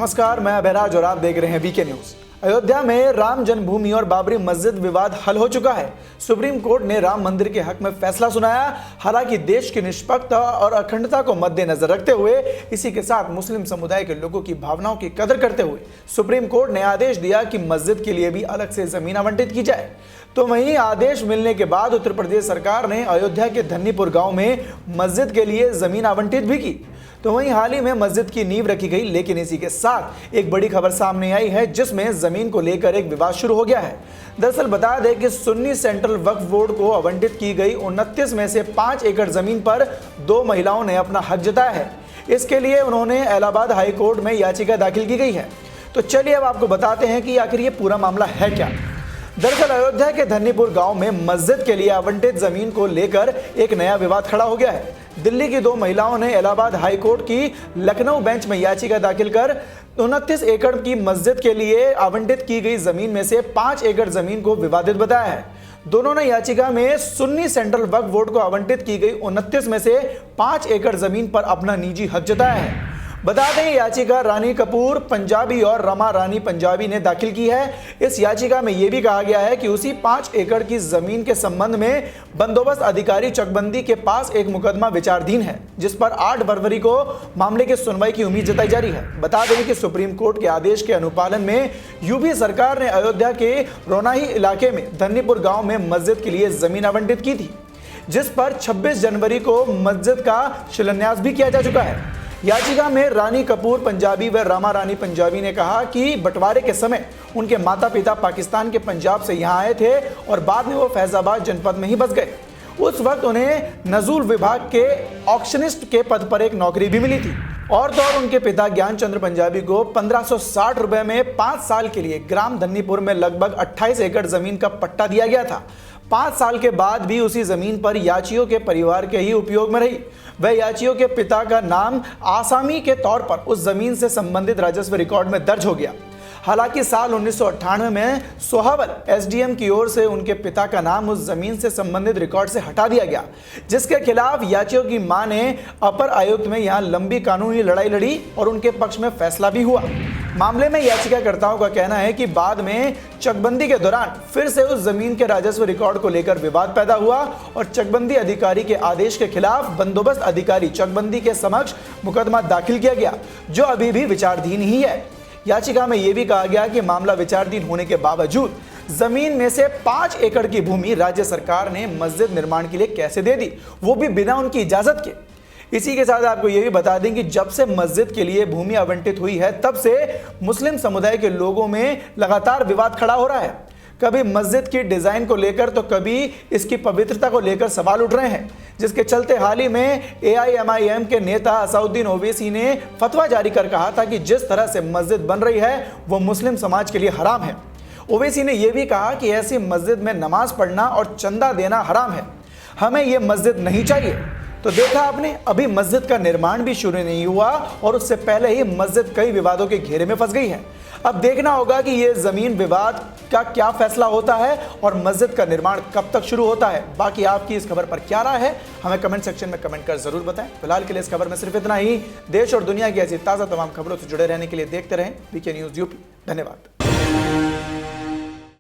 नमस्कार, मैं अभयराज और आप देख रहे हैं वीके न्यूज। अयोध्या में राम जन्मभूमि और बाबरी मस्जिद विवाद हल हो चुका है। सुप्रीम कोर्ट ने राम मंदिर के हक में फैसला सुनाया। हालांकि देश की निष्पक्षता और अखंडता को मद्देनजर रखते हुए इसी के साथ मुस्लिम समुदाय के लोगों की भावनाओं की कदर करते हुए सुप्रीम कोर्ट ने आदेश दिया कि मस्जिद के लिए भी अलग से जमीन आवंटित की जाए। तो वहीं आदेश मिलने के बाद उत्तर प्रदेश सरकार ने अयोध्या के धन्नीपुर गांव में मस्जिद के लिए जमीन आवंटित भी की। तो वहीं हाल ही में मस्जिद की नींव रखी गई, लेकिन इसी के साथ एक बड़ी खबर सामने आई है जिसमें जमीन को लेकर एक विवाद शुरू हो गया है। दरअसल बता दें कि सुन्नी सेंट्रल वक्फ बोर्ड को आवंटित की गई 29 में से 5 एकड़ जमीन पर 2 महिलाओं ने अपना हक जताया है। इसके लिए उन्होंने इलाहाबाद हाई कोर्ट में याचिका दाखिल की गई है। तो चलिए अब आपको बताते हैं कि आखिर ये पूरा मामला है क्या। दरअसल अयोध्या के धन्नीपुर गांव में मस्जिद के लिए आवंटित जमीन को लेकर एक नया विवाद खड़ा हो गया है। दिल्ली की 2 महिलाओं ने इलाहाबाद हाई कोर्ट की लखनऊ बेंच में याचिका दाखिल कर 29 एकड़ की मस्जिद के लिए आवंटित की गई जमीन में से 5 एकड़ जमीन को विवादित बताया है। दोनों ने याचिका में सुन्नी सेंट्रल वक्फ बोर्ड को आवंटित की गई 29 में से 5 एकड़ जमीन पर अपना निजी हक जताया है। बता दें याचिका रानी कपूर पंजाबी और रमा रानी पंजाबी ने दाखिल की है। इस याचिका में यह भी कहा गया है कि उसी 5 एकड़ की जमीन के संबंध में बंदोबस्त अधिकारी चकबंदी के पास एक मुकदमा विचाराधीन है, जिस पर 8 फरवरी को मामले की सुनवाई की उम्मीद जताई जा रही है। बता दें कि सुप्रीम कोर्ट के आदेश के अनुपालन में यूपी सरकार ने अयोध्या के रोनाही इलाके में धन्नीपुर गांव में मस्जिद के लिए जमीन आवंटित की थी, जिस पर 26 जनवरी को मस्जिद का शिलान्यास भी किया जा चुका है। याचिका में रानी कपूर पंजाबी व रमा रानी पंजाबी ने कहा कि बंटवारे के समय उनके माता पिता पाकिस्तान के पंजाब से यहां आए थे और बाद में वो फैजाबाद जनपद में ही बस गए। उस वक्त उन्हें नजूल विभाग के ऑक्शनिस्ट के पद पर एक नौकरी भी मिली थी। और तो और उनके पिता ज्ञान चंद्र पंजाबी को 1560 रुपए में 5 साल के लिए ग्राम धन्नीपुर में लगभग 28 एकड़ जमीन का पट्टा दिया गया था। 5 साल के बाद भी उसी जमीन पर याचियों के परिवार के ही उपयोग में रही। वह याचियों के पिता का नाम आसामी के तौर पर उस जमीन से संबंधित राजस्व रिकॉर्ड में दर्ज हो गया। हालांकि साल 1998 में सोहावल एसडीएम की ओर से उनके पिता का नाम उस जमीन से संबंधित रिकॉर्ड से हटा दिया गया, जिसके खिलाफ याचियों की मां ने अपर आयुक्त में यहां लंबी कानूनी लड़ाई लड़ी और उनके पक्ष में फैसला भी हुआ। मामले में याचिकाकर्ताओं का कहना है कि बाद में चकबंदी के दौरान फिर से उस जमीन के राजस्व रिकॉर्ड को लेकर विवाद पैदा हुआ और चकबंदी अधिकारी के आदेश के खिलाफ बंदोबस्त अधिकारी चकबंदी के समक्ष मुकदमा दाखिल किया गया, जो अभी भी विचाराधीन ही है। याचिका में यह भी कहा गया कि मामला विचाराधीन होने के बावजूद जमीन में से 5 एकड़ की भूमि राज्य सरकार ने मस्जिद निर्माण के लिए कैसे दे दी, वो भी बिना उनकी इजाजत के। इसी के साथ आपको यह भी बता दें कि जब से मस्जिद के लिए भूमि आवंटित हुई है, तब से मुस्लिम समुदाय के लोगों में लगातार विवाद खड़ा हो रहा है। कभी मस्जिद की डिजाइन को लेकर तो कभी इसकी पवित्रता को लेकर सवाल उठ रहे हैं, जिसके चलते हाल ही में एआईएमआईएम के नेता असाउद्दीन ओवैसी ने फतवा जारी कर कहा था कि जिस तरह से मस्जिद बन रही है वो मुस्लिम समाज के लिए हराम है। ओवैसी ने यह भी कहा कि ऐसी मस्जिद में नमाज पढ़ना और चंदा देना हराम है, हमें यह मस्जिद नहीं चाहिए। तो देखा आपने, अभी मस्जिद का निर्माण भी शुरू नहीं हुआ और उससे पहले ही मस्जिद कई विवादों के घेरे में फंस गई है। अब देखना होगा कि यह जमीन विवाद का क्या फैसला होता है और मस्जिद का निर्माण कब तक शुरू होता है। बाकी आपकी इस खबर पर क्या राय है, हमें कमेंट सेक्शन में कमेंट कर जरूर बताएं। फिलहाल के लिए इस खबर में सिर्फ इतना ही। देश और दुनिया की ऐसी ताज़ा तमाम खबरों से जुड़े रहने के लिए देखते रहें वीके न्यूज़ यूपी। धन्यवाद।